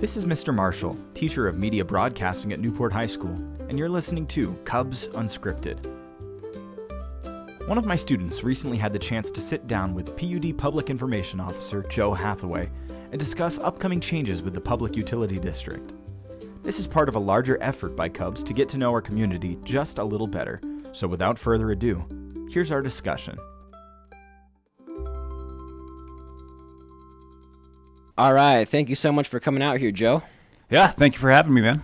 This is Mr. Marshall, teacher of media broadcasting at Newport High School, and you're listening to KUBS Unscripted. One of my students recently had the chance to sit down with PUD Public Information Officer Joe Hathaway and discuss upcoming changes with the Public Utility District. This is part of a larger effort by KUBS to get to know our community just a little better. So without further ado, here's our discussion. All right. Thank you so much for coming out here, Joe. Yeah, thank you for having me, man.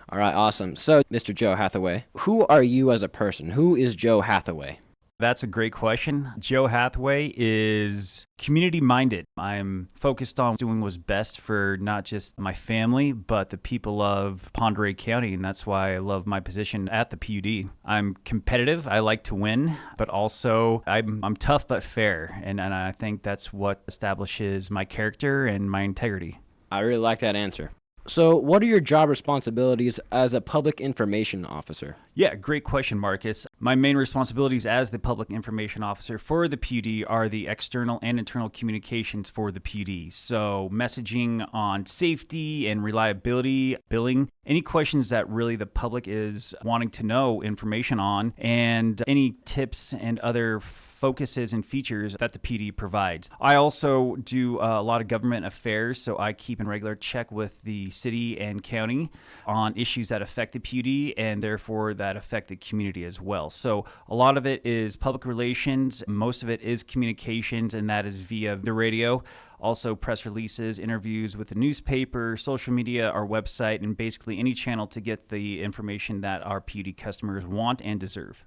All right, awesome. So, Mr. Joe Hathaway, who are you as a person? Who is Joe Hathaway? That's a great question. Joe Hathaway is community-minded. I'm focused on doing what's best for not just my family, but the people of Oreille County, and that's why I love my position at the PUD. I'm competitive. I like to win, but also I'm tough but fair, and I think that's what establishes my character and my integrity. I really like that answer. So, what are your job responsibilities as a public information officer? Yeah, great question, Markus. My main responsibilities as the public information officer for the PUD are the external and internal communications for the PUD. So, messaging on safety and reliability, billing, any questions that really the public is wanting to know information on, and any tips and other focuses and features that the PUD provides. I also do a lot of government affairs, so I keep in regular check with the city and county on issues that affect the PUD and therefore that affect the community as well. So a lot of it is public relations, most of it is communications, and that is via the radio. Also press releases, interviews with the newspaper, social media, our website, and basically any channel to get the information that our PUD customers want and deserve.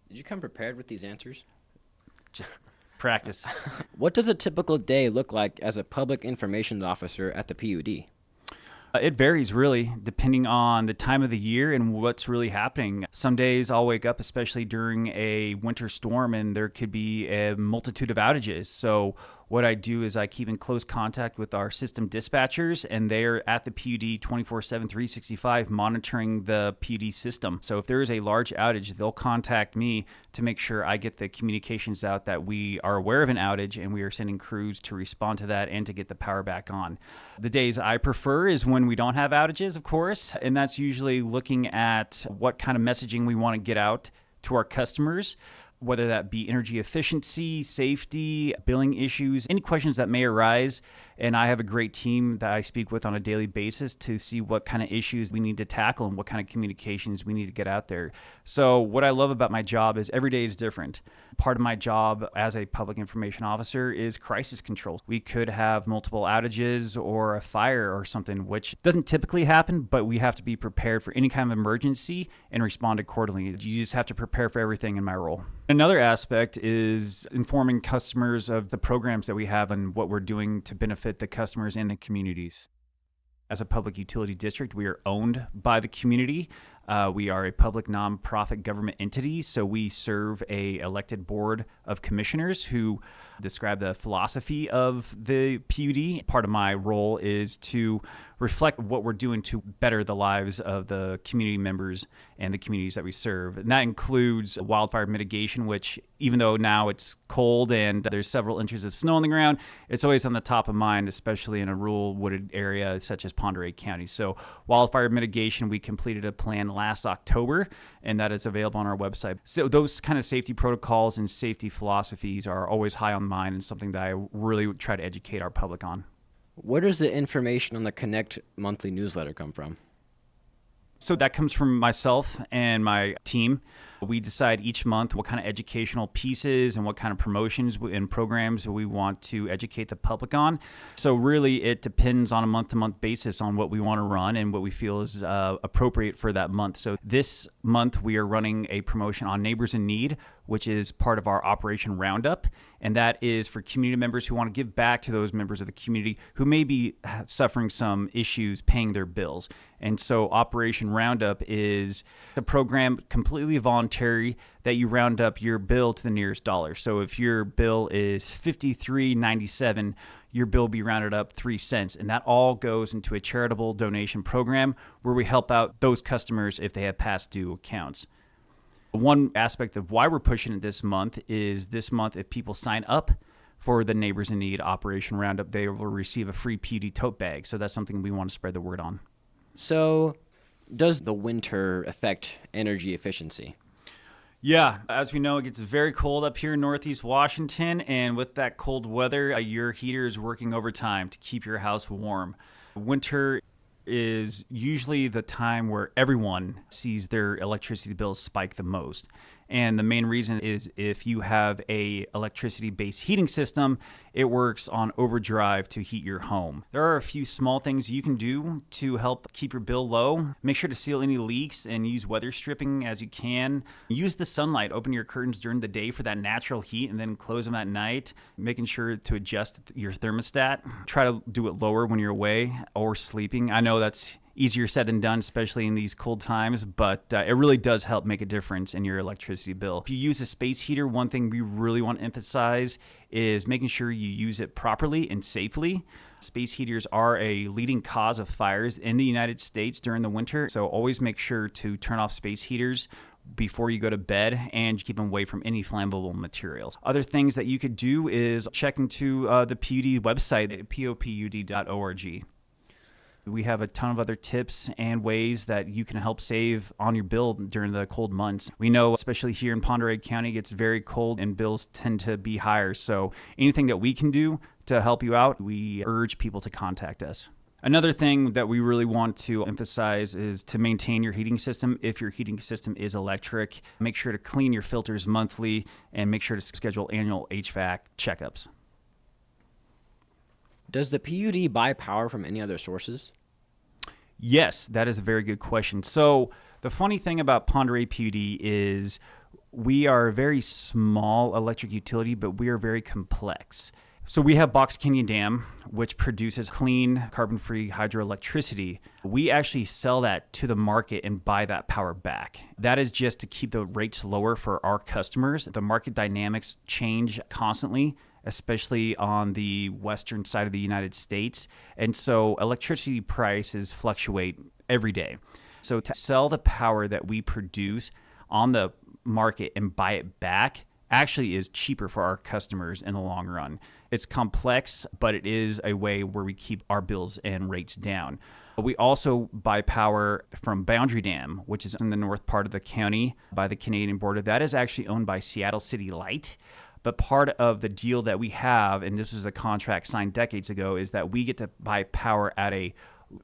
Did you come prepared with these answers? Just practice. What does a typical day look like as a public information officer at the PUD? It varies really depending on the time of the year and what's really happening. Some days I'll wake up, especially during a winter storm, and there could be a multitude of outages. So what I do is I keep in close contact with our system dispatchers, and they're at the PUD 24/7, 365 monitoring the PUD system. So if there is a large outage, they'll contact me to make sure I get the communications out that we are aware of an outage and we are sending crews to respond to that and to get the power back on. The days I prefer is when we don't have outages, of course, and that's usually looking at what kind of messaging we want to get out to our customers, whether that be energy efficiency, safety, billing issues, any questions that may arise. And I have a great team that I speak with on a daily basis to see what kind of issues we need to tackle and what kind of communications we need to get out there. So what I love about my job is every day is different. Part of my job as a public information officer is crisis control. We could have multiple outages or a fire or something, which doesn't typically happen, but we have to be prepared for any kind of emergency and respond accordingly. You just have to prepare for everything in my role. Another aspect is informing customers of the programs that we have and what we're doing to benefit the customers and the communities. As a public utility district, we are owned by the community. We are a public nonprofit government entity, so we serve a elected board of commissioners who describe the philosophy of the PUD. Part of my role is to reflect what we're doing to better the lives of the community members and the communities that we serve. And that includes wildfire mitigation, which even though now it's cold and there's several inches of snow on the ground, it's always on the top of mind, especially in a rural wooded area such as Oreille County. So wildfire mitigation, we completed a plan last October, and that is available on our website. So those kind of safety protocols and safety philosophies are always high on mind and something that I really try to educate our public on. Where does the information on the Connect monthly newsletter come from? So that comes from myself and my team. We decide each month what kind of educational pieces and what kind of promotions and programs we want to educate the public on. So really it depends on a month-to-month basis on what we want to run and what we feel is appropriate for that month. So this month we are running a promotion on Neighbors in Need, which is part of our Operation Roundup. And that is for community members who want to give back to those members of the community who may be suffering some issues paying their bills. And so Operation Roundup is a program completely voluntary that you round up your bill to the nearest dollar. So if your bill is $53.97, your bill will be rounded up 3 cents. And that all goes into a charitable donation program where we help out those customers if they have past due accounts. One aspect of why we're pushing it this month is if people sign up for the Neighbors in Need Operation Roundup, they will receive a free PUD tote bag. So that's something we want to spread the word on. So, does the winter affect energy efficiency? Yeah, as we know, it gets very cold up here in Northeast Washington, and with that cold weather, your heater is working overtime to keep your house warm. Winter is usually the time where everyone sees their electricity bills spike the most. And the main reason is if you have a electricity-based heating system, it works on overdrive to heat your home. There are a few small things you can do to help keep your bill low. Make sure to seal any leaks and use weather stripping as you can. Use the sunlight. Open your curtains during the day for that natural heat and then close them at night, making sure to adjust your thermostat. Try to do it lower when you're away or sleeping. I know that's easier said than done, especially in these cold times, but it really does help make a difference in your electricity bill. If you use a space heater, one thing we really want to emphasize is making sure you use it properly and safely. Space heaters are a leading cause of fires in the United States during the winter, so always make sure to turn off space heaters before you go to bed and keep them away from any flammable materials. Other things that you could do is check into the PUD website at popud.org. We have a ton of other tips and ways that you can help save on your bill during the cold months. We know, especially here in Pend Oreille County, it gets very cold and bills tend to be higher. So anything that we can do to help you out, we urge people to contact us. Another thing that we really want to emphasize is to maintain your heating system. If your heating system is electric, make sure to clean your filters monthly and make sure to schedule annual HVAC checkups. Does the PUD buy power from any other sources? Yes, that is a very good question. So the funny thing about Pend Oreille PUD is we are a very small electric utility, but we are very complex. So we have Box Canyon Dam, which produces clean, carbon-free hydroelectricity. We actually sell that to the market and buy that power back. That is just to keep the rates lower for our customers. The market dynamics change constantly, especially on the western side of the United States. And so electricity prices fluctuate every day. So to sell the power that we produce on the market and buy it back actually is cheaper for our customers in the long run. It's complex, but it is a way where we keep our bills and rates down. We also buy power from Boundary Dam, which is in the north part of the county by the Canadian border. That is actually owned by Seattle City Light. But part of the deal that we have, and this was a contract signed decades ago, is that we get to buy power at a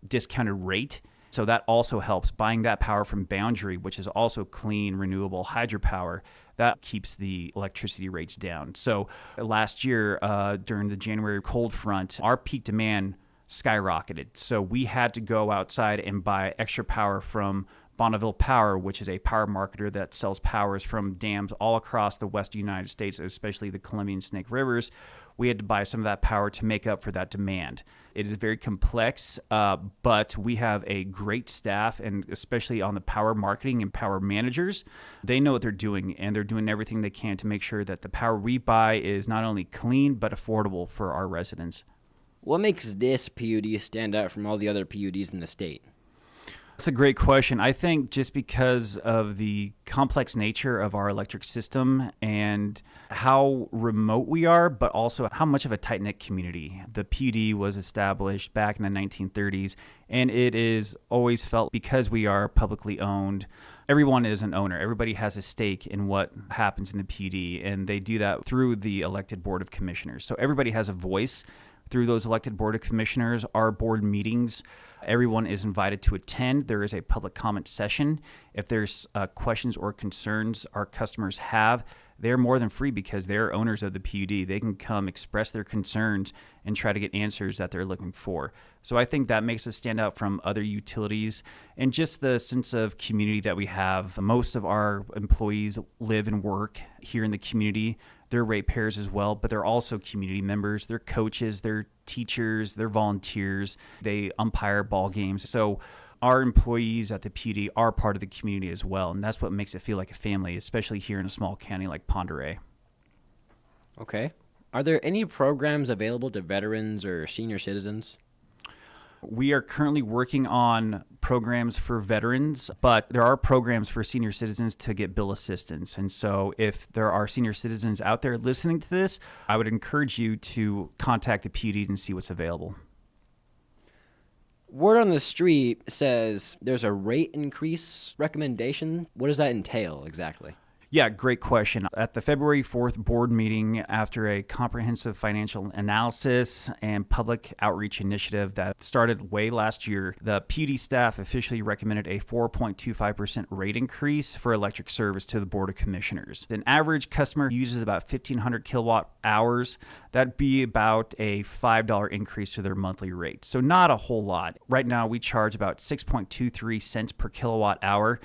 discounted rate. So that also helps. Buying that power from Boundary, which is also clean, renewable hydropower, that keeps the electricity rates down. So last year, during the January cold front, our peak demand skyrocketed. So we had to go outside and buy extra power from Bonneville Power, which is a power marketer that sells powers from dams all across the western United States, especially the Columbia and Snake Rivers. We had to buy some of that power to make up for that demand. It is very complex, but we have a great staff, and especially on the power marketing and power managers, they know what they're doing, and they're doing everything they can to make sure that the power we buy is not only clean, but affordable for our residents. What makes this PUD stand out from all the other PUDs in the state? That's a great question. I think just because of the complex nature of our electric system and how remote we are, but also how much of a tight-knit community. The PUD was established back in the 1930s, and it is always felt because we are publicly owned. Everyone is an owner. Everybody has a stake in what happens in the PUD, and they do that through the elected Board of Commissioners. So everybody has a voice through those elected Board of Commissioners. Our board meetings, everyone is invited to attend. There is a public comment session. If there's questions or concerns our customers have, they're more than free because they're owners of the PUD. They can come express their concerns and try to get answers that they're looking for. So I think that makes us stand out from other utilities, and just the sense of community that we have. Most of our employees live and work here in the community. They're ratepayers as well, but they're also community members. They're coaches, they're teachers, they're volunteers. They umpire ball games. So our employees at the PUD are part of the community as well, and that's what makes it feel like a family, especially here in a small county like Pend Oreille. Okay. Are there any programs available to veterans or senior citizens? We are currently working on programs for veterans, but there are programs for senior citizens to get bill assistance. And so if there are senior citizens out there listening to this, I would encourage you to contact the PUD and see what's available. Word on the street says there's a rate increase recommendation. What does that entail exactly? Yeah, great question. At the February 4th board meeting, after a comprehensive financial analysis and public outreach initiative that started way last year, the PUD staff officially recommended a 4.25% rate increase for electric service to the Board of Commissioners. An average customer uses about 1,500 kilowatt hours. That'd be about a $5 increase to their monthly rate. So not a whole lot. Right now, we charge about 6.23 cents per kilowatt hour.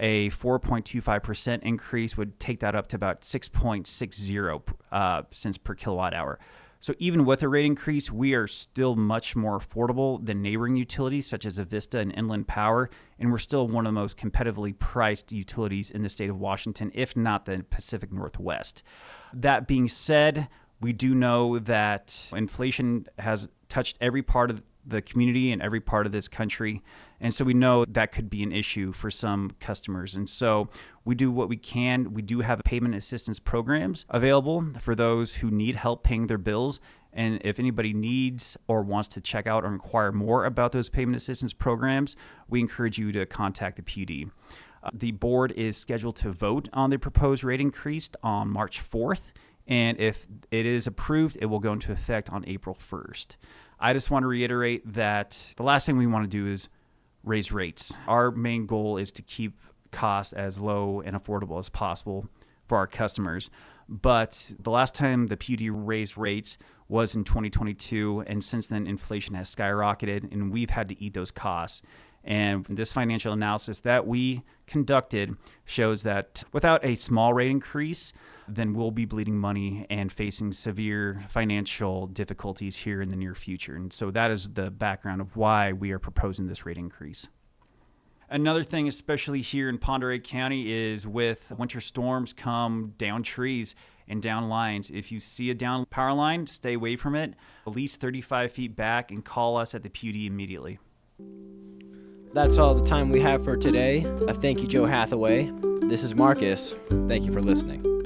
A 4.25% increase would take that up to about 6.60 cents per kilowatt hour. So even with a rate increase, we are still much more affordable than neighboring utilities such as Avista and Inland Power, and we're still one of the most competitively priced utilities in the state of Washington, if not the Pacific Northwest. That being said, we do know that inflation has touched every part of the community and every part of this country. And so we know that could be an issue for some customers. And so we do what we can. We do have payment assistance programs available for those who need help paying their bills. And if anybody needs or wants to check out or inquire more about those payment assistance programs, we encourage you to contact the PUD. The board is scheduled to vote on the proposed rate increase on March 4th. And if it is approved, it will go into effect on April 1st. I just want to reiterate that the last thing we want to do is raise rates. Our main goal is to keep costs as low and affordable as possible for our customers. But the last time the PUD raised rates was in 2022, and since then inflation has skyrocketed and we've had to eat those costs. And this financial analysis that we conducted shows that without a small rate increase, then we'll be bleeding money and facing severe financial difficulties here in the near future. And so that is the background of why we are proposing this rate increase. Another thing, especially here in Pend Oreille County, is with winter storms come down trees and down lines. If you see a down power line, stay away from it, at least 35 feet back, and call us at the PUD immediately. That's all the time we have for today. Thank you, Joe Hathaway. This is Markus. Thank you for listening.